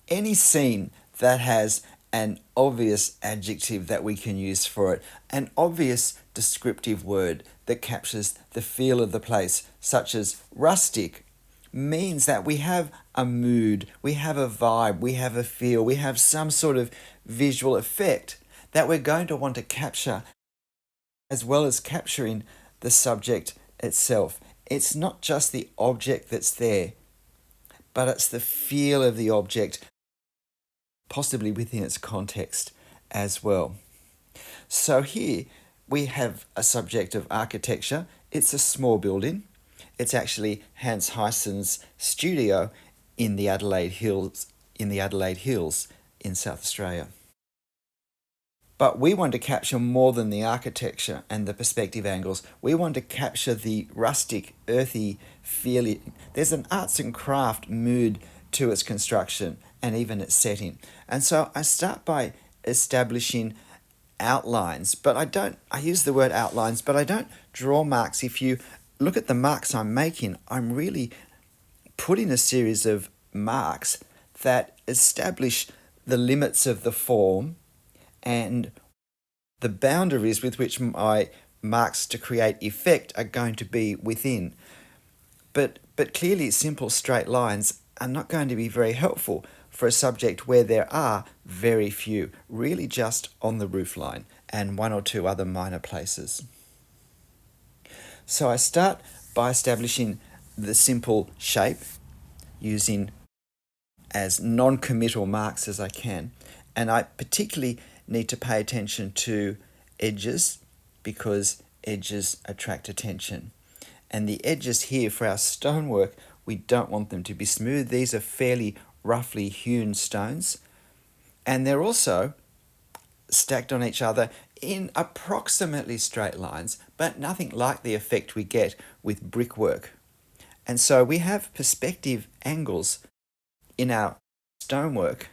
any scene that has an obvious adjective that we can use for it, an obvious descriptive word that captures the feel of the place, such as rustic, means that we have a mood, we have a vibe, we have a feel, we have some sort of visual effect that we're going to want to capture, as well as capturing the subject itself. It's not just the object that's there, but it's the feel of the object, possibly within its context as well. So here we have a subject of architecture. It's a small building. It's actually Hans Heisen's studio in the Adelaide Hills in South Australia. But we want to capture more than the architecture and the perspective angles. We want to capture the rustic, earthy feeling. There's an arts and craft mood to its construction and even its setting. And so I start by establishing outlines, but I use the word outlines, but I don't draw marks. If you look at the marks I'm making, I'm really putting a series of marks that establish the limits of the form and the boundaries with which my marks to create effect are going to be within. But clearly simple straight lines are not going to be very helpful for a subject where there are very few, really just on the roofline and one or two other minor places. So I start by establishing the simple shape using as non-committal marks as I can, and I particularly need to pay attention to edges because edges attract attention. And the edges here for our stonework, we don't want them to be smooth. These are fairly roughly hewn stones, and they're also stacked on each other in approximately straight lines, but nothing like the effect we get with brickwork. And so we have perspective angles in our stonework,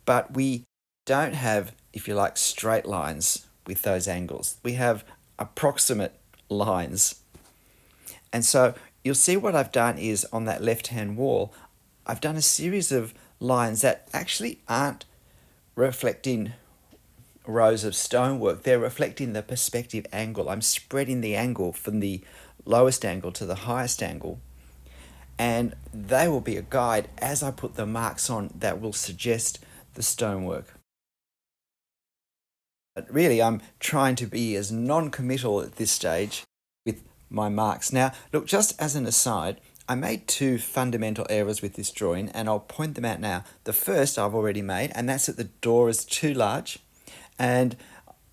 but we don't have, if you like, straight lines with those angles. We have approximate lines. And so you'll see what I've done is on that left-hand wall, I've done a series of lines that actually aren't reflecting rows of stonework. They're reflecting the perspective angle. I'm spreading the angle from the lowest angle to the highest angle. And they will be a guide as I put the marks on that will suggest the stonework. But really, I'm trying to be as non-committal at this stage with my marks. Now, look, just as an aside, I made two fundamental errors with this drawing, and I'll point them out now. The first I've already made, and that's that the door is too large, and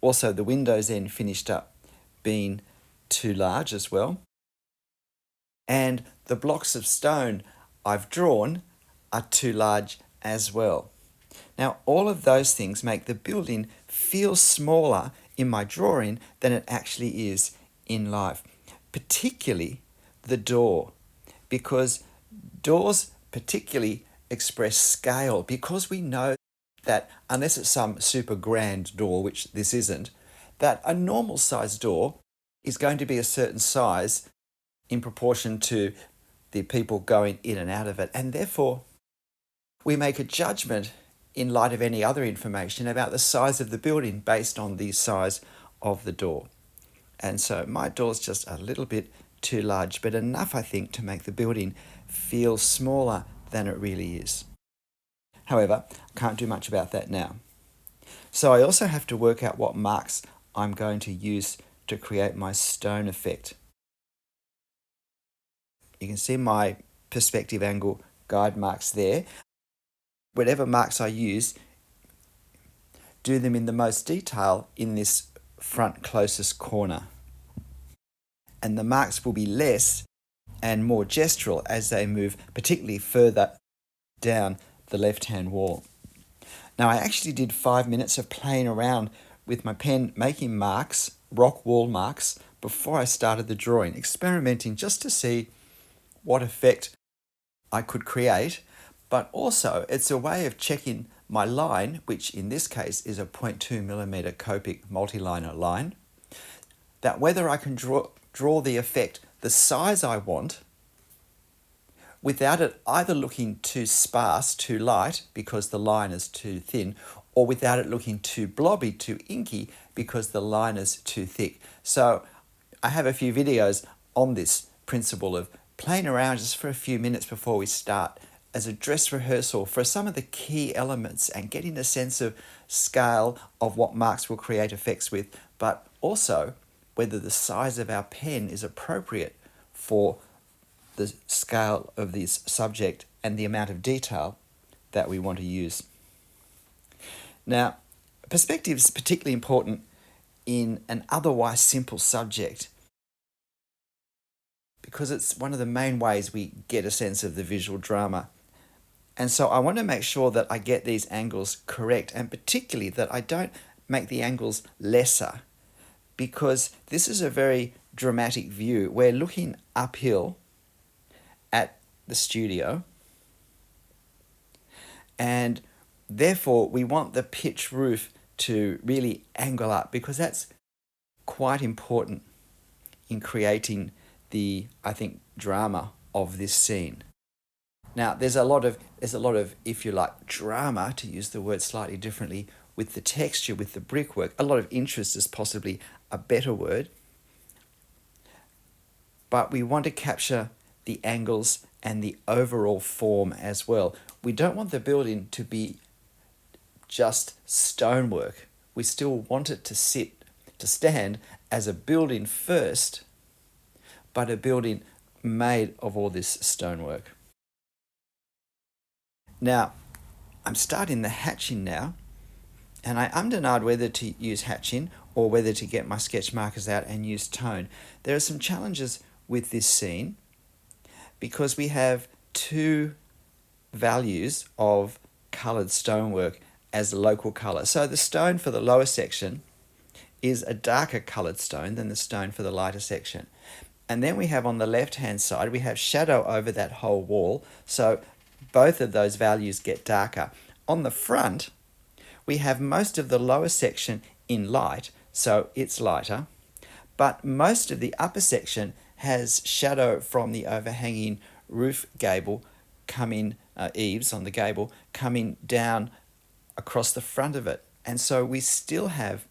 also the windows then finished up being too large as well. And the blocks of stone I've drawn are too large as well. Now, all of those things make the building feel smaller in my drawing than it actually is in life, particularly the door, because doors particularly express scale, because we know that unless it's some super grand door, which this isn't, that a normal size door is going to be a certain size in proportion to the people going in and out of it. And therefore, we make a judgment in light of any other information about the size of the building based on the size of the door. And so my door's just a little bit too large, but enough, I think, to make the building feel smaller than it really is. However, I can't do much about that now. So I also have to work out what marks I'm going to use to create my stone effect. You can see my perspective angle guide marks there. Whatever marks I use, do them in the most detail in this front closest corner. And the marks will be less and more gestural as they move, particularly further down the left-hand wall. Now, I actually did 5 minutes of playing around with my pen, making marks, rock wall marks, before I started the drawing, experimenting just to see what effect I could create. But also, it's a way of checking my line, which in this case is a 0.2mm Copic multiliner line, that whether I can draw the effect the size I want without it either looking too sparse, too light, because the line is too thin, or without it looking too blobby, too inky, because the line is too thick. So I have a few videos on this principle of playing around just for a few minutes before we start as a dress rehearsal for some of the key elements and getting a sense of scale of what marks will create effects with, but also whether the size of our pen is appropriate for the scale of this subject and the amount of detail that we want to use. Now, perspective is particularly important in an otherwise simple subject because it's one of the main ways we get a sense of the visual drama. And so I want to make sure that I get these angles correct, and particularly that I don't make the angles lesser, because this is a very dramatic view. We're looking uphill at the studio, and therefore we want the pitch roof to really angle up, because that's quite important in creating the, I think, drama of this scene. Now, there's a lot of, if you like, drama, to use the word slightly differently, with the texture, with the brickwork. A lot of interest is possibly a better word. But we want to capture the angles and the overall form as well. We don't want the building to be just stonework. We still want it to stand as a building first, but a building made of all this stonework. Now, I'm starting the hatching now, and I denied whether to use hatching or whether to get my sketch markers out and use tone. There are some challenges with this scene because we have two values of coloured stonework as local colour. So the stone for the lower section is a darker coloured stone than the stone for the lighter section. And then we have on the left-hand side, we have shadow over that whole wall. So both of those values get darker. On the front, we have most of the lower section in light, so it's lighter. But most of the upper section has shadow from the overhanging roof gable coming, eaves on the gable, coming down across the front of it. And so we still have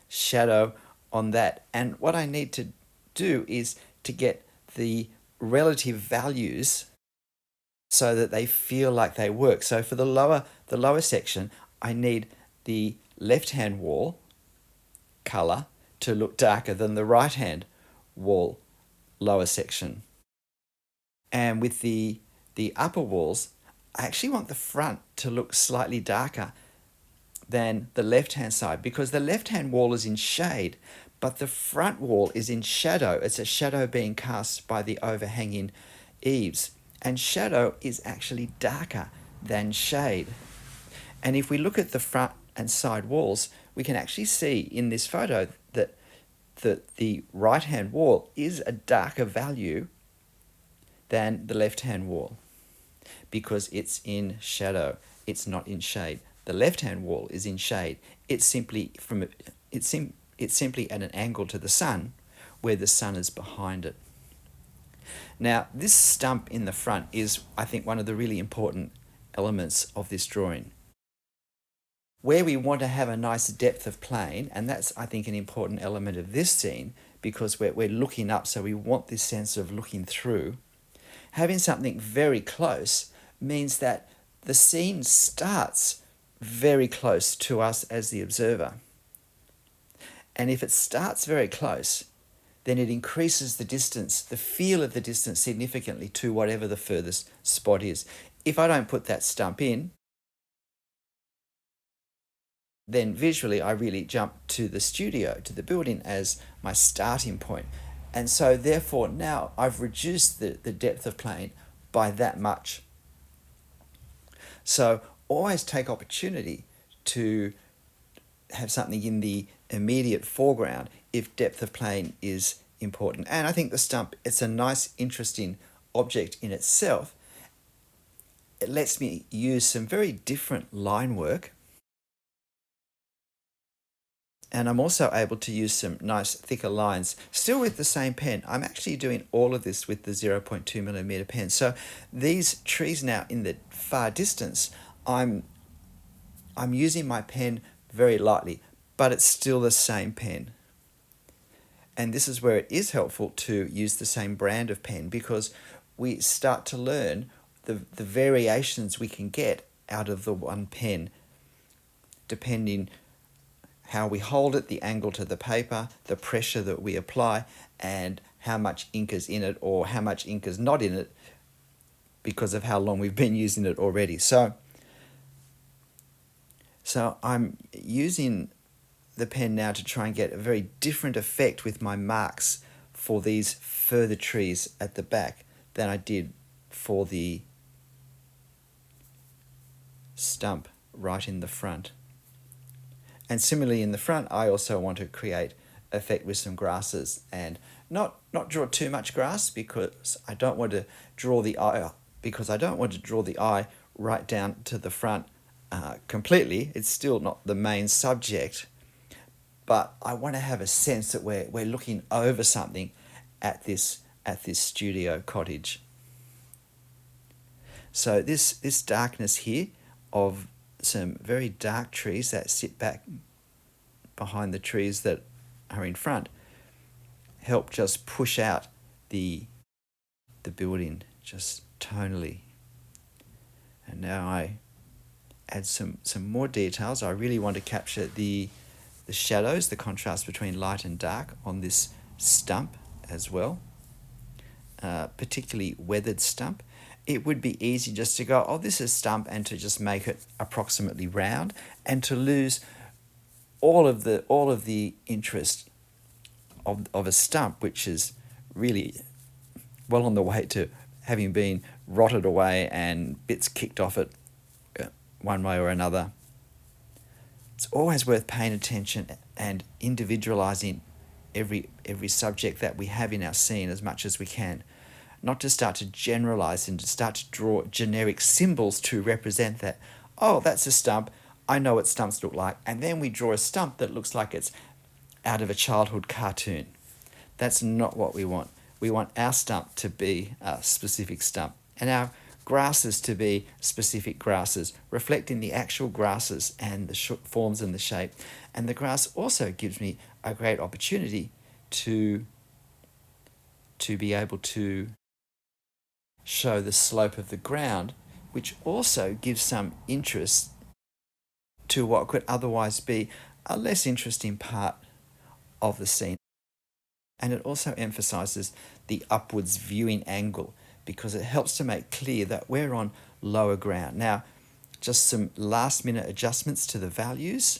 shadow on that. And what I need to do is to get the relative values so that they feel like they work. So for the lower section, I need the left-hand wall colour to look darker than the right-hand wall lower section. And with the upper walls, I actually want the front to look slightly darker than the left-hand side, because the left-hand wall is in shade, but the front wall is in shadow. It's a shadow being cast by the overhanging eaves. And shadow is actually darker than shade. And if we look at the front and side walls, we can actually see in this photo that the right-hand wall is a darker value than the left-hand wall because it's in shadow. It's not in shade. The left-hand wall is in shade. It's simply at an angle to the sun, where the sun is behind it. Now, this stump in the front is, I think, one of the really important elements of this drawing. Where we want to have a nice depth of plane, and that's, I think, an important element of this scene, because we're looking up, so we want this sense of looking through. Having something very close means that the scene starts very close to us as the observer. And if it starts very close, then it increases the distance, the feel of the distance significantly to whatever the furthest spot is. If I don't put that stump in, then visually I really jump to the studio, to the building as my starting point. And so therefore now I've reduced the depth of plane by that much. So always take opportunity to have something in the immediate foreground if depth of plane is important. And I think the stump, it's a nice, interesting object in itself. It lets me use some very different line work. And I'm also able to use some nice thicker lines, still with the same pen. I'm actually doing all of this with the 0.2mm pen. So these trees now in the far distance, I'm using my pen very lightly, but it's still the same pen. And this is where it is helpful to use the same brand of pen, because we start to learn the variations we can get out of the one pen, depending how we hold it, the angle to the paper, the pressure that we apply, and how much ink is in it or how much ink is not in it because of how long we've been using it already. So I'm using the pen now to try and get a very different effect with my marks for these further trees at the back than I did for the stump right in the front. And similarly in the front, I also want to create effect with some grasses and not draw too much grass, because I don't want to draw the eye right down to the front completely. It's still not the main subject, but I want to have a sense that we're looking over something at this studio cottage. So this darkness here of some very dark trees that sit back behind the trees that are in front help just push out the building just tonally. And now I add some more details. I really want to capture the shadows, the contrast between light and dark on this stump as well, particularly weathered stump. It would be easy just to go, oh, this is stump, and to just make it approximately round, and to lose all of the interest of a stump, which is really well on the way to having been rotted away and bits kicked off it one way or another. It's always worth paying attention and individualizing every subject that we have in our scene as much as we can. Not to start to generalize and to start to draw generic symbols to represent that. Oh, that's a stump. I know what stumps look like. And then we draw a stump that looks like it's out of a childhood cartoon. That's not what we want. We want our stump to be a specific stump, and our grasses to be specific grasses, reflecting the actual grasses and the forms and the shape. And the grass also gives me a great opportunity to be able to show the slope of the ground, which also gives some interest to what could otherwise be a less interesting part of the scene. And it also emphasizes the upwards viewing angle, because it helps to make clear that we're on lower ground. Now, just some last minute adjustments to the values,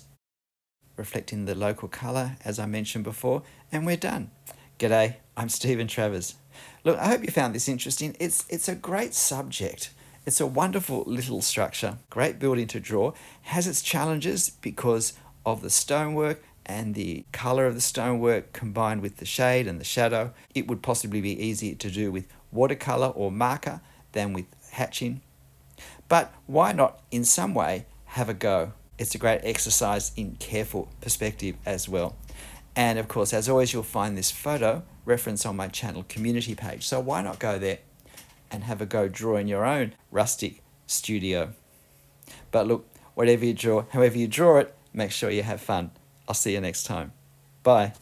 reflecting the local color, as I mentioned before, and we're done. G'day, I'm Stephen Travers. Look, I hope you found this interesting. It's a great subject. It's a wonderful little structure, great building to draw, has its challenges because of the stonework and the color of the stonework combined with the shade and the shadow. It would possibly be easier to do with watercolor or marker than with hatching. But why not in some way have a go? It's a great exercise in careful perspective as well. And of course, as always, you'll find this photo reference on my channel community page. So why not go there and have a go drawing your own rustic studio? But look, whatever you draw, however you draw it, make sure you have fun. I'll see you next time. Bye.